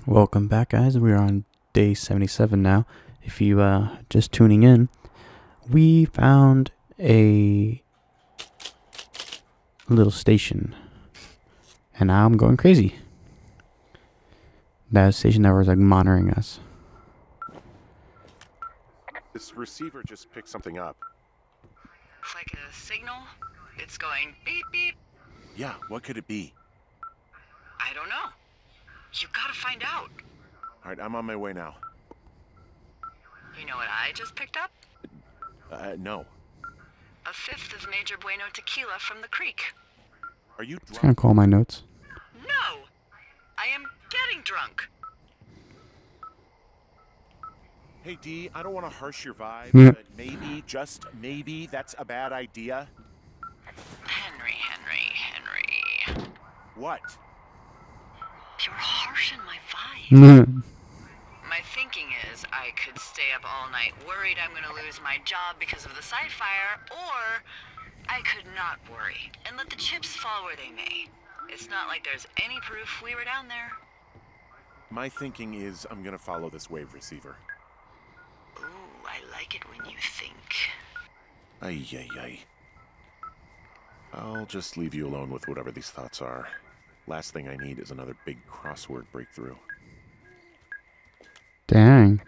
Welcome back, guys. We're on day 77 now. If you just tuning in, we found a little station, and now I'm going crazy. That station that was like monitoring us. This receiver just picked something up. Looks like a signal. It's going beep beep. Yeah, what could it be? I don't know. You gotta find out. Alright, I'm on my way now. You know what I just picked up? No. A fifth of Major Bueno tequila from the creek. Are you It's drunk? gonna call my notes. No! I am getting drunk. Hey, D, I don't want to harsh your vibe, Yeah. but maybe, just maybe, that's a bad idea. Henry. What? You're harshing my vibe. My thinking is I could stay up all night worried I'm gonna lose my job because of the side fire, or I could not worry and let the chips fall where they may. It's not like there's any proof we were down there. My thinking is I'm gonna follow this wave receiver. Ooh, I like it when you think. Ay. I'll just leave you alone with whatever these thoughts are. Last thing I need is another big crossword breakthrough. Dang.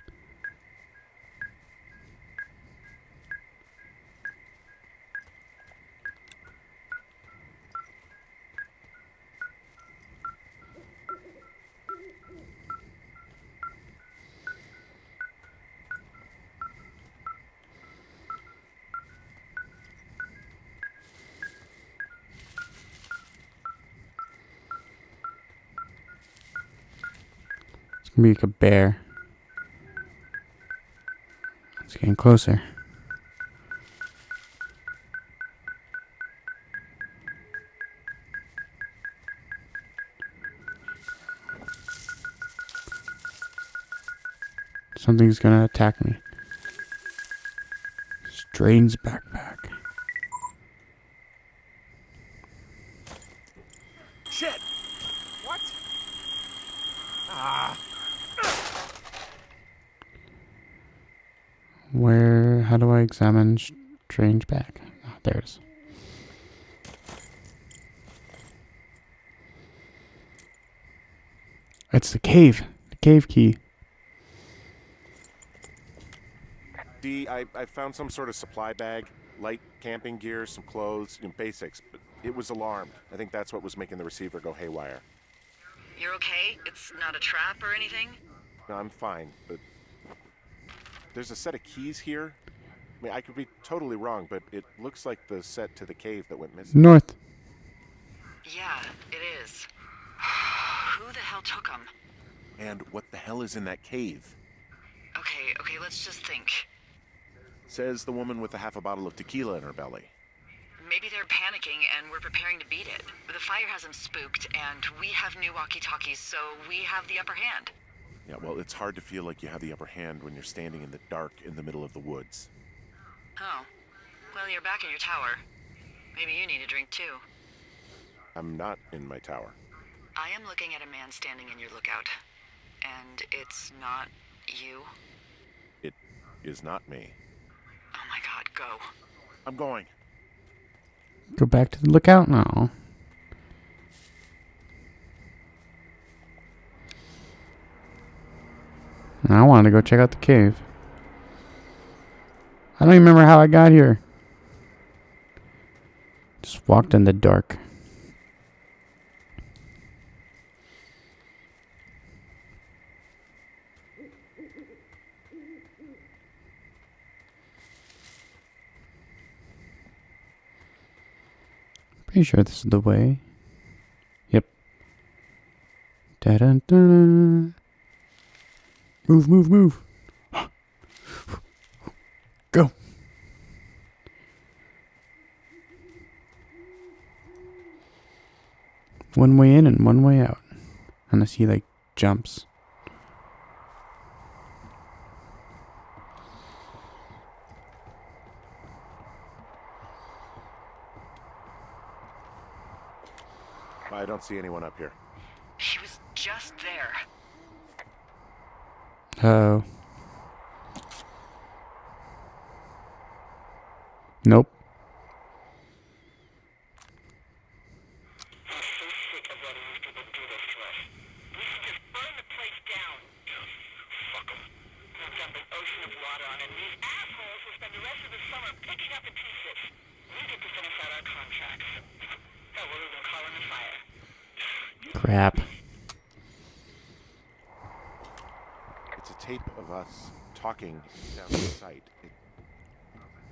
It's gonna be like a bear. It's getting closer. Something's gonna attack me. Strange backpack. Shit! What? Ah! How do I examine strange bag? Oh, there it is. It's the cave. The cave key. D, I found some sort of supply bag, light camping gear, some clothes, basics, but it was alarmed. I think that's what was making the receiver go haywire. You're okay? It's not a trap or anything? No, I'm fine, but there's a set of keys here. I mean, I could be totally wrong, but it looks like the set to the cave that went missing. North. Yeah, it is. Who the hell took them? And what the hell is in that cave? Okay, let's just think. Says the woman with a half a bottle of tequila in her belly. Maybe they're panicking and we're preparing to beat it. The fire has them spooked, and we have new walkie-talkies, so we have the upper hand. Yeah, well, it's hard to feel like you have the upper hand when you're standing in the dark in the middle of the woods. Oh. Well, you're back in your tower. Maybe you need a drink, too. I'm not in my tower. I am looking at a man standing in your lookout. And it's not you? It is not me. Oh my god, go. I'm going. Go back to the lookout now. I wanted to go check out the cave. I don't even remember how I got here. Just walked in the dark. Pretty sure this is the way. Yep. Da-dun-dun. Move. Go. One way in and one way out. Unless he like jumps. I don't see anyone up here. He was just there. Oh. Nope. I'm so sick of letting these people do this to us. We should just burn the place down. Fuck them. We'll dump an ocean of water on it. These assholes will spend the rest of the summer picking up the pieces. We get to finish out our contracts. Hell, we'll even call in the fire. Crap. It's a tape of us talking down the site. It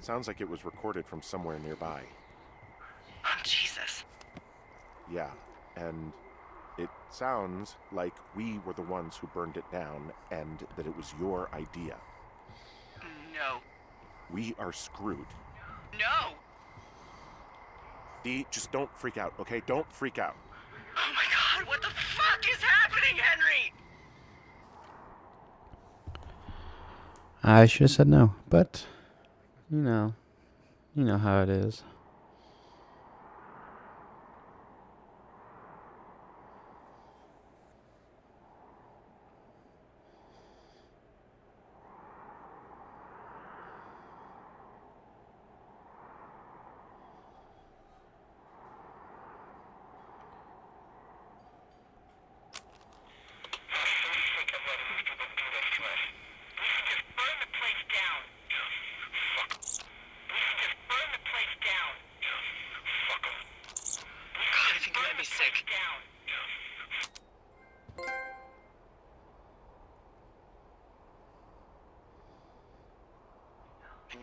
sounds like it was recorded from somewhere nearby. Oh, Jesus. Yeah, and it sounds like we were the ones who burned it down and that it was your idea. No. We are screwed. No! Dee, just don't freak out, okay? Don't freak out. Oh my God, what the fuck is happening, Henry? I should have said no, but you know how it is.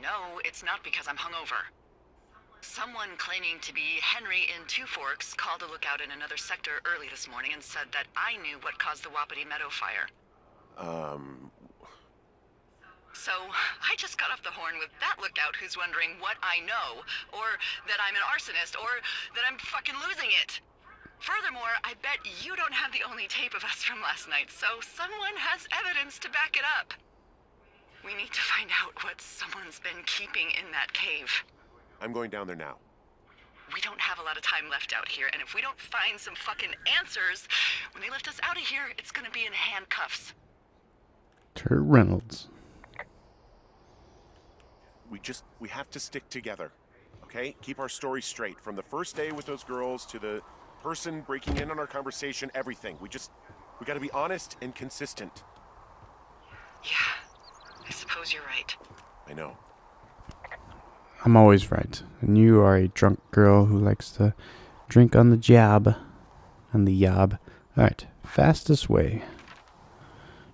No, it's not because I'm hungover. Someone claiming to be Henry in Two Forks called a lookout in another sector early this morning and said that I knew what caused the Wapiti Meadow fire. So, I just got off the horn with that lookout who's wondering what I know, or that I'm an arsonist, or that I'm fucking losing it. Furthermore, I bet you don't have the only tape of us from last night, so someone has evidence to back it up. We need to find out what someone's been keeping in that cave. I'm going down there now. We don't have a lot of time left out here, and if we don't find some fucking answers, when they lift us out of here, it's gonna be in handcuffs. Kurt Reynolds. We have to stick together, okay? Keep our story straight. From the first day with those girls to the person breaking in on our conversation, everything. We gotta be honest and consistent. Yeah, I suppose you're right. I know. I'm always right. And you are a drunk girl who likes to drink on the job. On the yob. Alright, fastest way.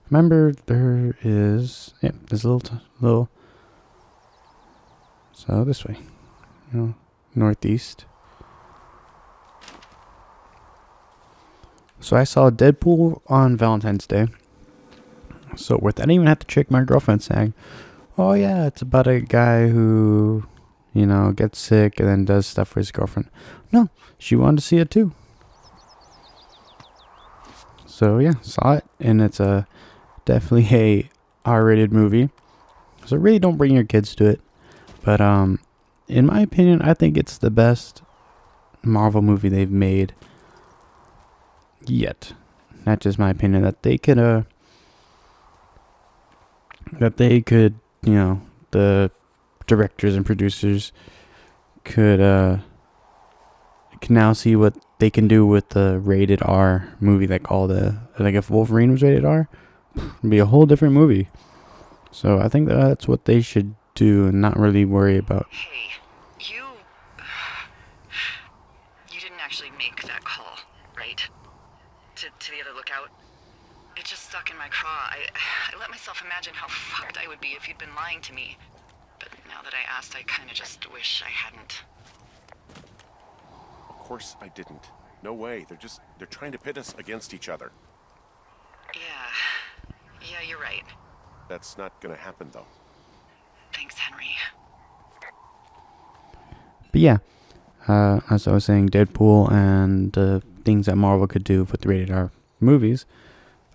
Remember, there is... Yep, there's a little... So, this way. Northeast. So, I saw Deadpool on Valentine's Day. So, without even have to trick my girlfriend saying, oh yeah, it's about a guy who, gets sick and then does stuff for his girlfriend. No, she wanted to see it too. So yeah, saw it, and it's definitely a R-rated movie. So really don't bring your kids to it. But in my opinion, I think it's the best Marvel movie they've made yet. Not just my opinion, that they could the directors and producers could can now see what they can do with the rated R movie they called like if Wolverine was rated R, it'd be a whole different movie. So I think that's what they should do and not really worry about. Hey, you didn't actually make that call, right? To the other lookout? It just stuck in my craw. I let myself imagine how fucked I would be if you'd been lying to me. But now that I asked, I kind of just wish I hadn't. Of course I didn't. No way. They're trying to pit us against each other. Yeah, you're right. That's not gonna happen, though. Thanks, Henry. But yeah, as I was saying, Deadpool and things that Marvel could do with the rated R movies.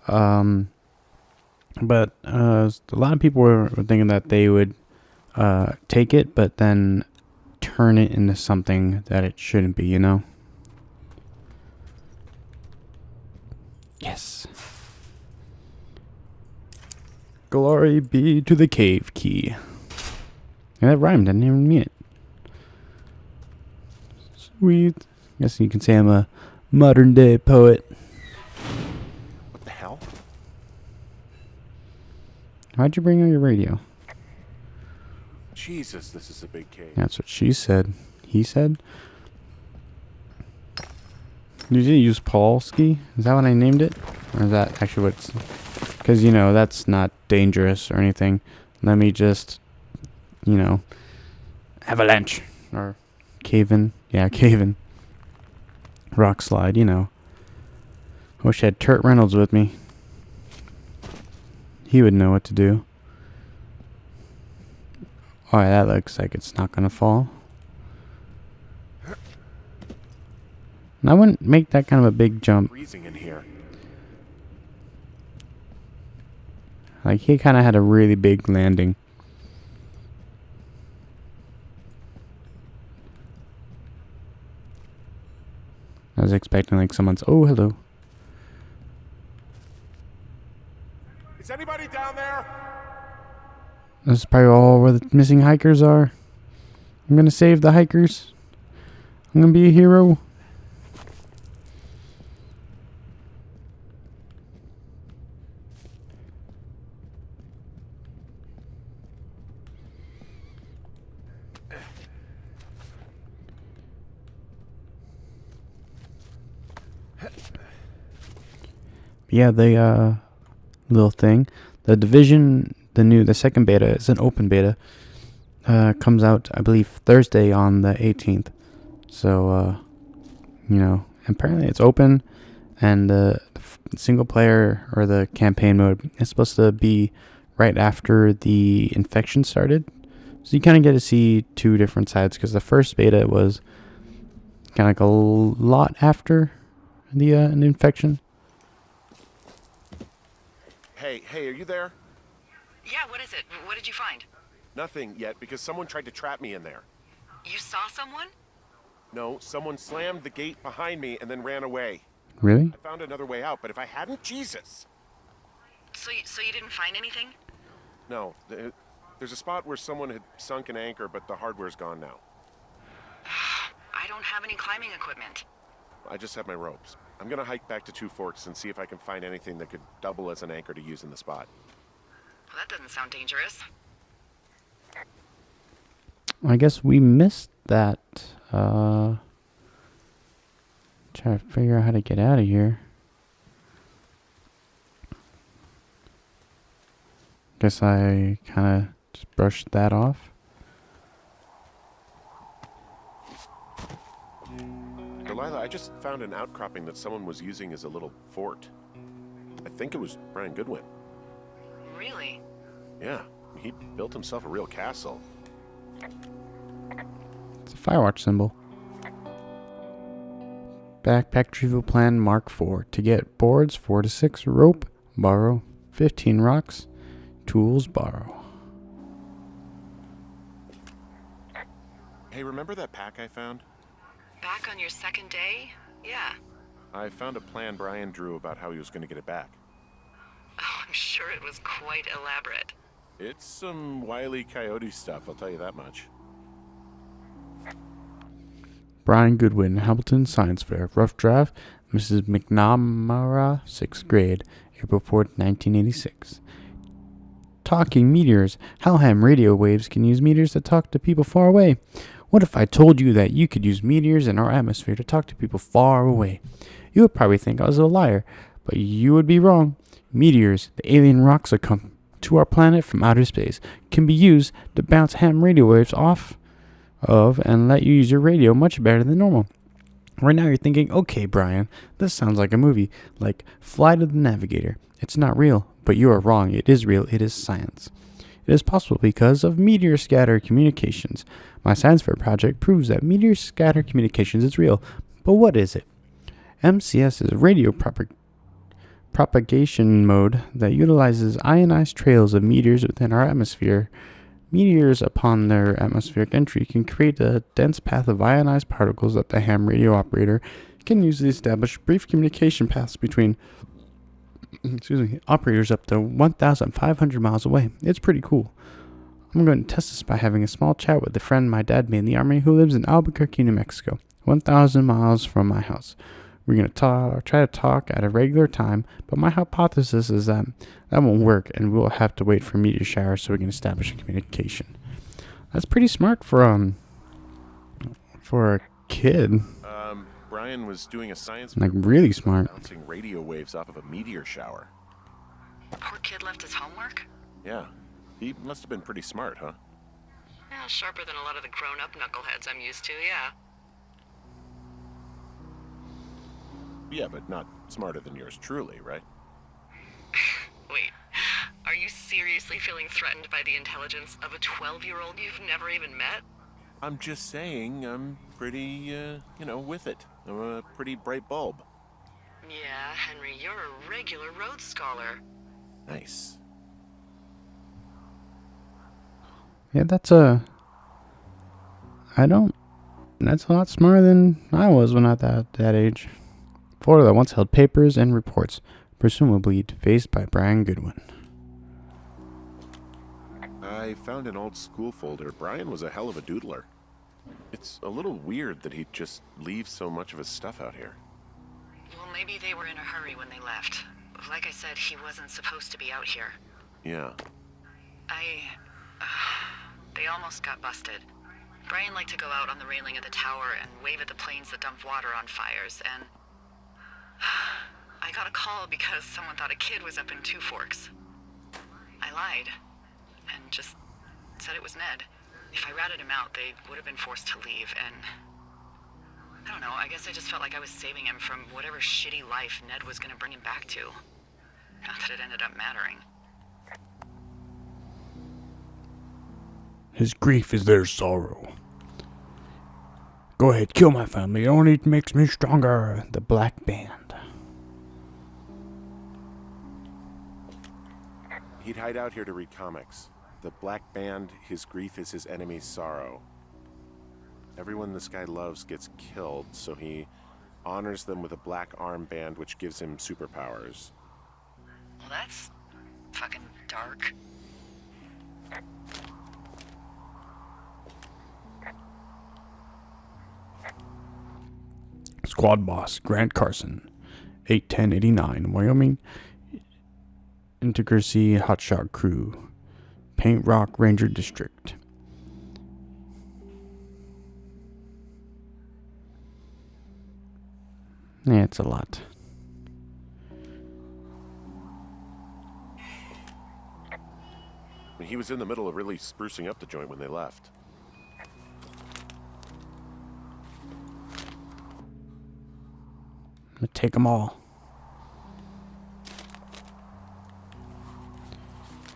But a lot of people were thinking that they would take it, but then turn it into something that it shouldn't be, Yes. Glory be to the cave key. And that rhymed. I didn't even mean it. Sweet. Guess you can say I'm a modern day poet. What the hell? How'd you bring out your radio? Jesus, this is a big cave. That's what she said. He said? Did you use Polsky? Is that what I named it? Or is that actually what's... Because, you know, that's not dangerous or anything. Let me just, you know, avalanche. Or cave-in. Yeah, cave-in. Rock slide, you know. I wish I had Turt Reynolds with me. He would know what to do. Alright, that looks like it's not gonna fall. And I wouldn't make that kind of a big jump. Freezing in here. Like, he kind of had a really big landing. I was expecting like someone's, oh, hello. Is anybody down there? This is probably all where the missing hikers are. I'm gonna save the hikers. I'm gonna be a hero. Yeah, the little thing, the Division, the second beta is an open beta. Comes out, I believe, Thursday on the 18th. So, you know, apparently it's open, and the single player or the campaign mode is supposed to be right after the infection started. So you kind of get to see two different sides, because the first beta was kind of like a lot after the infection. Hey, are you there? Yeah, what is it? What did you find? Nothing yet, because someone tried to trap me in there. You saw someone? No, someone slammed the gate behind me and then ran away. Really? I found another way out, but if I hadn't, Jesus! So you didn't find anything? No, there's a spot where someone had sunk an anchor, but the hardware's gone now. I don't have any climbing equipment. I just have my ropes. I'm gonna hike back to Two Forks and see if I can find anything that could double as an anchor to use in the spot. Well, that doesn't sound dangerous. I guess we missed that. Try to figure out how to get out of here. Guess I kind of just brushed that off. Delilah, I just found an outcropping that someone was using as a little fort. I think it was Brian Goodwin. Really? Yeah, he built himself a real castle. It's a Firewatch symbol. Backpack retrieval plan Mark IV. To get boards, 4 to 6. Rope, borrow. 15 rocks. Tools, borrow. Hey, remember that pack I found? Back on your second day? Yeah. I found a plan Brian drew about how he was going to get it back. Oh, I'm sure it was quite elaborate. It's some Wile E. Coyote stuff, I'll tell you that much. Brian Goodwin, Hamilton Science Fair. Rough draft, Mrs. McNamara, 6th grade, April 4th, 1986. Talking meteors. How ham radio waves can use meteors to talk to people far away. What if I told you that you could use meteors in our atmosphere to talk to people far away? You would probably think I was a liar, but you would be wrong. Meteors, the alien rocks that come to our planet from outer space, can be used to bounce ham radio waves off of and let you use your radio much better than normal. Right now you're thinking, okay, Brian, this sounds like a movie, like Flight of the Navigator. It's not real, but you are wrong. It is real. It is science. It is possible because of meteor scatter communications. My science fair project proves that meteor scatter communications is real. But what is it? MCS is a radio propagation mode that utilizes ionized trails of meteors within our atmosphere. Meteors, upon their atmospheric entry, can create a dense path of ionized particles that the ham radio operator can use to establish brief communication paths between excuse me, operators up to 1,500 miles away. It's pretty cool. I'm going to test this by having a small chat with a friend my dad made in the Army who lives in Albuquerque, New Mexico, 1,000 miles from my house. We're going to try to talk at a regular time, but my hypothesis is that won't work, and we'll have to wait for meteor showers so we can establish a communication. That's pretty smart for a kid. Brian was doing a science Like, really smart. bouncing radio waves off of a meteor shower. Poor kid left his homework? Yeah. He must have been pretty smart, huh? Yeah, sharper than a lot of the grown-up knuckleheads I'm used to, yeah. Yeah, but not smarter than yours truly, right? Wait, are you seriously feeling threatened by the intelligence of a 12-year-old you've never even met? I'm just saying I'm pretty, with it. I'm a pretty bright bulb. Yeah, Henry, you're a regular Rhodes Scholar. Nice. Yeah, that's a lot smarter than I was when I was at that age. Florida once held papers and reports, presumably defaced by Brian Goodwin. I found an old school folder. Brian was a hell of a doodler. It's a little weird that he'd just leave so much of his stuff out here. Well, maybe they were in a hurry when they left. Like I said, he wasn't supposed to be out here. Yeah. They almost got busted. Brian liked to go out on the railing of the tower and wave at the planes that dumped water on fires, and I got a call because someone thought a kid was up in Two Forks. I lied and just said it was Ned. If I ratted him out, they would have been forced to leave, and I don't know, I guess I just felt like I was saving him from whatever shitty life Ned was going to bring him back to. Not that it ended up mattering. His grief is their sorrow. Go ahead, kill my family. It only makes me stronger. The Black Band. He'd hide out here to read comics. The Black Band, his grief is his enemy's sorrow. Everyone this guy loves gets killed, so he honors them with a black armband which gives him superpowers. Well, that's fucking dark. Squad boss Grant Carson, 81089, Wyoming. Integracy Hotshot Crew, Paint Rock Ranger District. Yeah, it's a lot. He was in the middle of really sprucing up the joint when they left. I'm gonna take them all.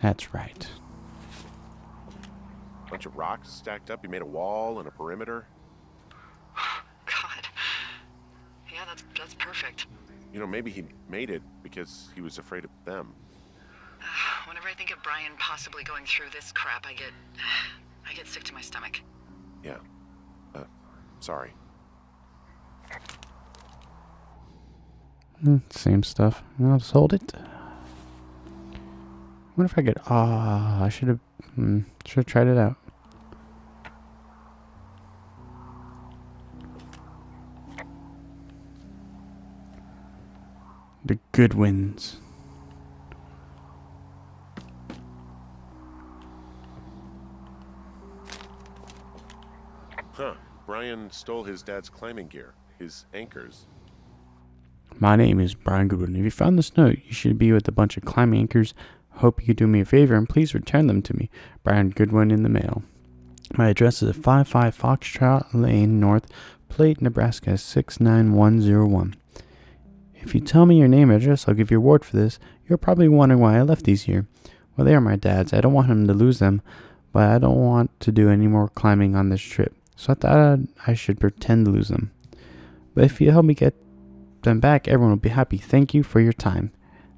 That's right. Bunch of rocks stacked up. He made a wall and a perimeter. God. Yeah, that's perfect. You know, maybe he made it because he was afraid of them. Whenever I think of Brian possibly going through this crap, I get sick to my stomach. Yeah. Sorry. Same stuff. I'll just hold it. What if I could... I should have tried it out. The Goodwins. Huh. Brian stole his dad's climbing gear. His anchors. My name is Brian Goodwin. If you found this note, you should be with a bunch of climbing anchors. Hope you could do me a favor and please return them to me. Brian Goodwin in the mail. My address is at 55 Foxtrot Lane North, Plate, Nebraska 69101. If you tell me your name and address, I'll give you a reward for this. You're probably wondering why I left these here. Well, they are my dad's. I don't want him to lose them, but I don't want to do any more climbing on this trip. So I thought I should pretend to lose them. But if you help me get them back, everyone will be happy. Thank you for your time.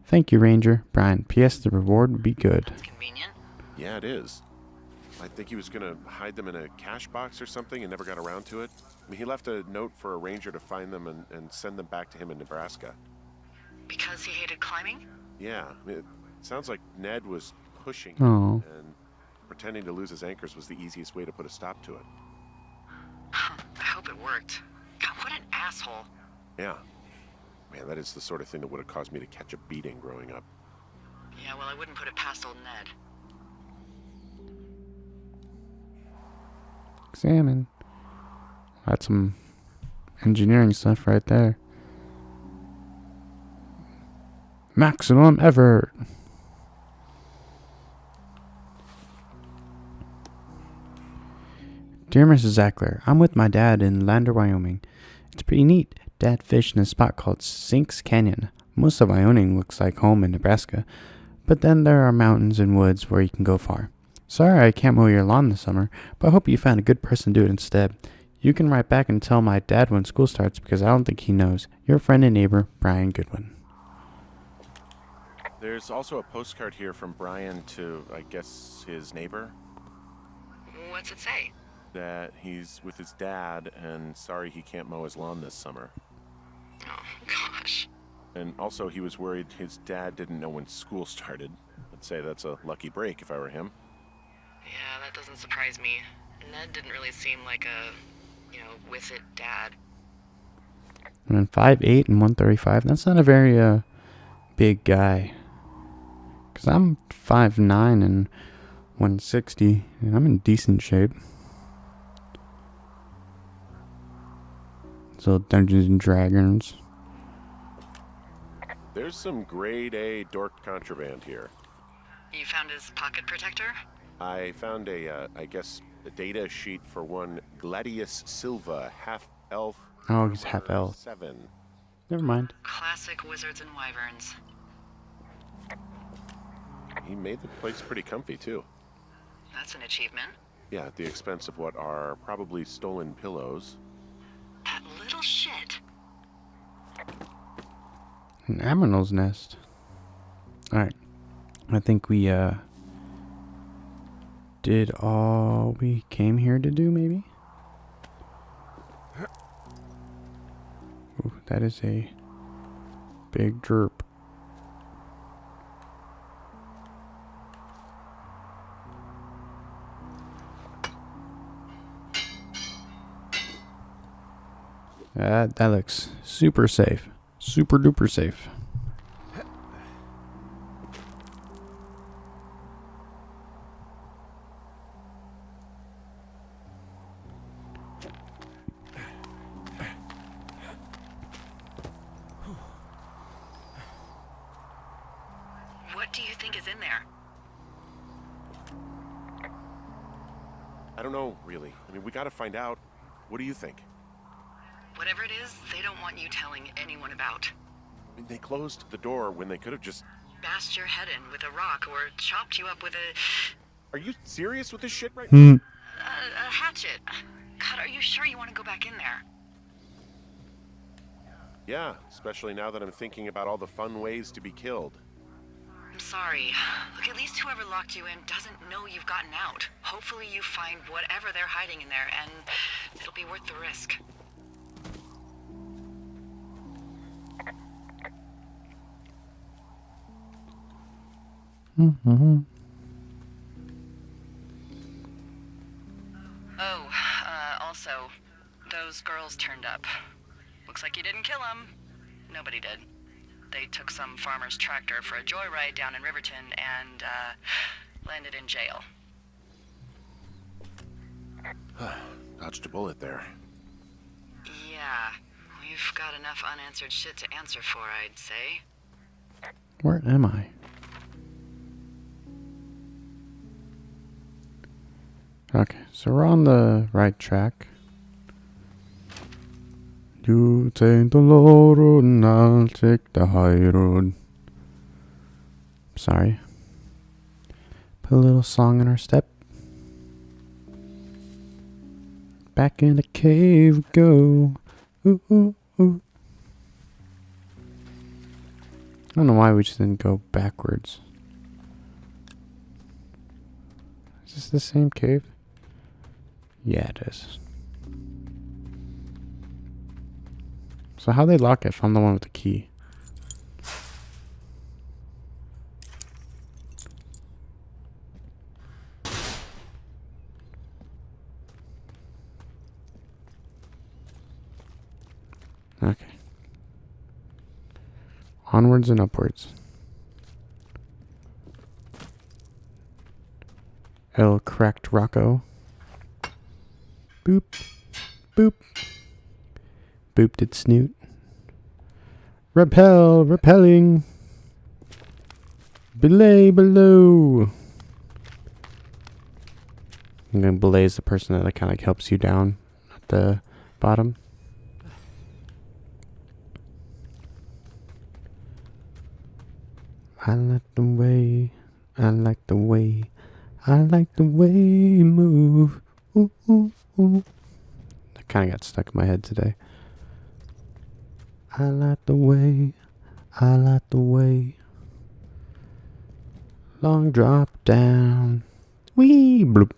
Thank you, Ranger. Brian. P.S. The reward would be good. That's convenient. Yeah, it is. I think he was gonna hide them in a cash box or something and never got around to it. I mean, he left a note for a ranger to find them and send them back to him in Nebraska. Because he hated climbing? Yeah, it sounds like Ned was pushing Oh. him, and pretending to lose his anchors was the easiest way to put a stop to it. I hope it worked. God, what an asshole. Yeah. Man, that is the sort of thing that would have caused me to catch a beating growing up. Yeah, well, I wouldn't put it past old Ned. Examine. That's some engineering stuff right there. Maximum effort. Dear Mrs. Zackler, I'm with my dad in Lander, Wyoming. It's pretty neat. Dad fished in a spot called Sinks Canyon. Most of Wyoming looks like home in Nebraska, but then there are mountains and woods where you can go far. Sorry I can't mow your lawn this summer, but I hope you found a good person to do it instead. You can write back and tell my dad when school starts because I don't think he knows. Your friend and neighbor, Brian Goodwin. There's also a postcard here from Brian to, I guess, his neighbor. What's it say? That he's with his dad and sorry he can't mow his lawn this summer. Oh, gosh. And also he was worried his dad didn't know when school started. I'd say that's a lucky break if I were him. Yeah, that doesn't surprise me. Ned didn't really seem like a, with it dad. And 5'8" and 135. That's not a very big guy. Because I'm 5'9" and 160, and I'm in decent shape. So Dungeons and Dragons. There's some grade A dork contraband here. You found his pocket protector? I found a data sheet for one Gladius Silva, half-elf. Oh, he's half elf. 7. Never mind. Classic wizards and wyverns. He made the place pretty comfy, too. That's an achievement. Yeah, at the expense of what are probably stolen pillows. That little shit. An aminal's nest. Alright. I think we did all we came here to do, maybe? Ooh, that is a big derp. That looks super safe. Super duper safe. What do you think is in there? I don't know, really. I mean, we gotta find out. What do you think? Whatever it is, they don't want you telling anyone about. I mean, they closed the door when they could have just... Bashed your head in with a rock or chopped you up with Are you serious with this shit right now? a hatchet. God, are you sure you want to go back in there? Yeah, especially now that I'm thinking about all the fun ways to be killed. I'm sorry. Look, at least whoever locked you in doesn't know you've gotten out. Hopefully you find whatever they're hiding in there, and it'll be worth the risk. Mm-hmm. Oh, also, those girls turned up. Looks like you didn't kill them. Nobody did. They took some farmer's tractor for a joyride down in Riverton and, landed in jail. Dodged a bullet there. Yeah, we've got enough unanswered shit to answer for, I'd say. Where am I? Okay, so we're on the right track. You take the low road and I'll take the high road. Sorry. Put a little song in our step. Back in the cave we go. Ooh, ooh, ooh. I don't know why we just didn't go backwards. Is this the same cave? Yeah, it is. So how they lock it if I'm the one with the key? Onwards and upwards. El cracked Rocco. Boop. Boop. Booped its snoot. Repel. Repelling. Belay below. And then belay is the person that kind of like helps you down at the bottom. I like the way you move. Ooh, ooh, ooh. That kind of got stuck in my head today. I like the way. Long drop down. Wee bloop.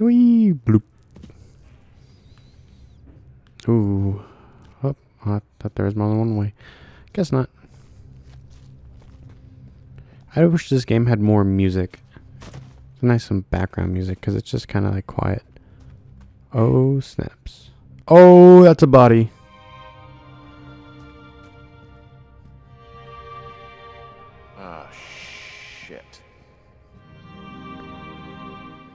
Wee bloop. Ooh. Oh, I thought there was more than one way. Guess not. I wish this game had more music. Nice some background music, because it's just kind of like quiet. Oh, snaps. Oh, that's a body. Ah, shit.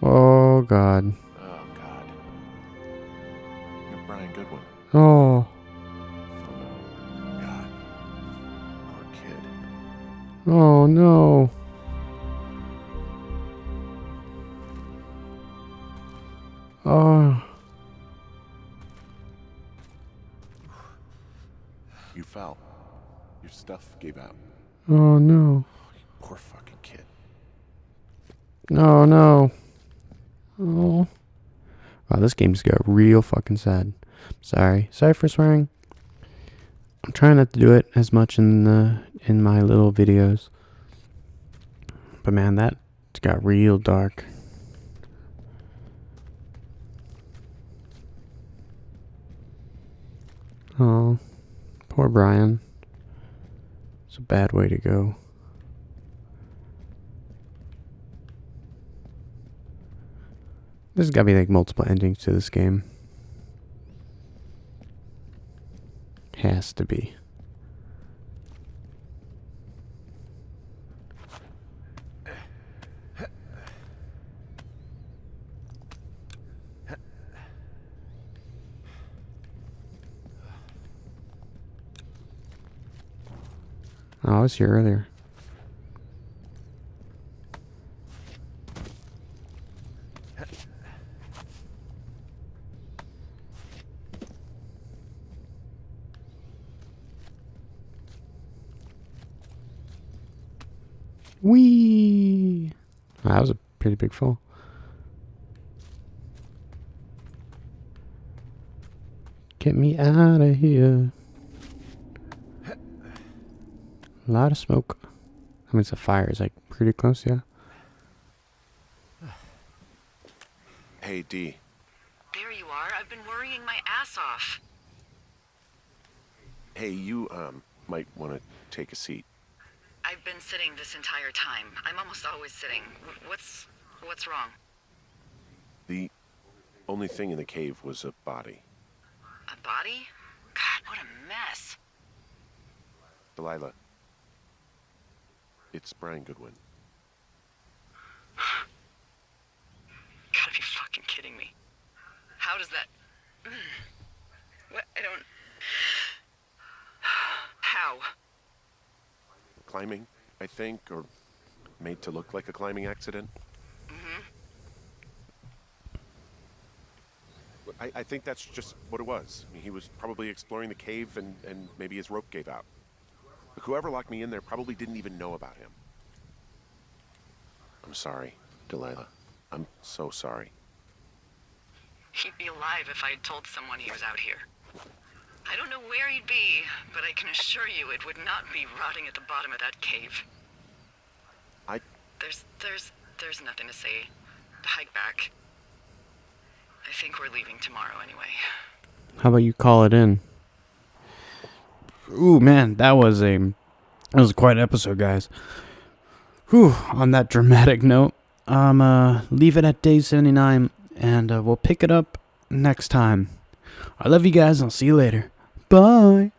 Oh, God. Oh, God. You're Brian Goodwin. Oh. God. Poor kid. Oh, no. Oh. You fell. Your stuff gave out. Oh, no. Poor fucking kid. No, no. Oh. Wow, this game just got real fucking sad. Sorry. Sorry for swearing. I'm trying not to do it as much in my little videos. But man, that got real dark. Oh, poor Brian. It's a bad way to go. There's gotta be like multiple endings to this game. Has to be. Oh, I was here earlier. Whee! That was a pretty big fall. Get me out of here. A lot of smoke. I mean, it's a fire. It's like pretty close, yeah. Hey, D. There you are. I've been worrying my ass off. Hey, you, might want to take a seat. I've been sitting this entire time. I'm almost always sitting. What's wrong? The only thing in the cave was a body. A body? God, what a mess. Delilah. It's Brian Goodwin. Gotta be fucking kidding me. How does that... What? I don't... How? Climbing, I think, or made to look like a climbing accident. Mm-hmm. I think that's just what it was. I mean, he was probably exploring the cave and maybe his rope gave out. Whoever locked me in there probably didn't even know about him. I'm sorry, Delilah. I'm so sorry. He'd be alive if I had told someone he was out here. I don't know where he'd be, but I can assure you it would not be rotting at the bottom of that cave. There's nothing to say. Hike back. I think we're leaving tomorrow anyway. How about you call it in? Ooh, man, that was quite an episode, guys. Whew, on that dramatic note, leave it at day 79, and we'll pick it up next time. I love you guys. I'll see you later. Bye.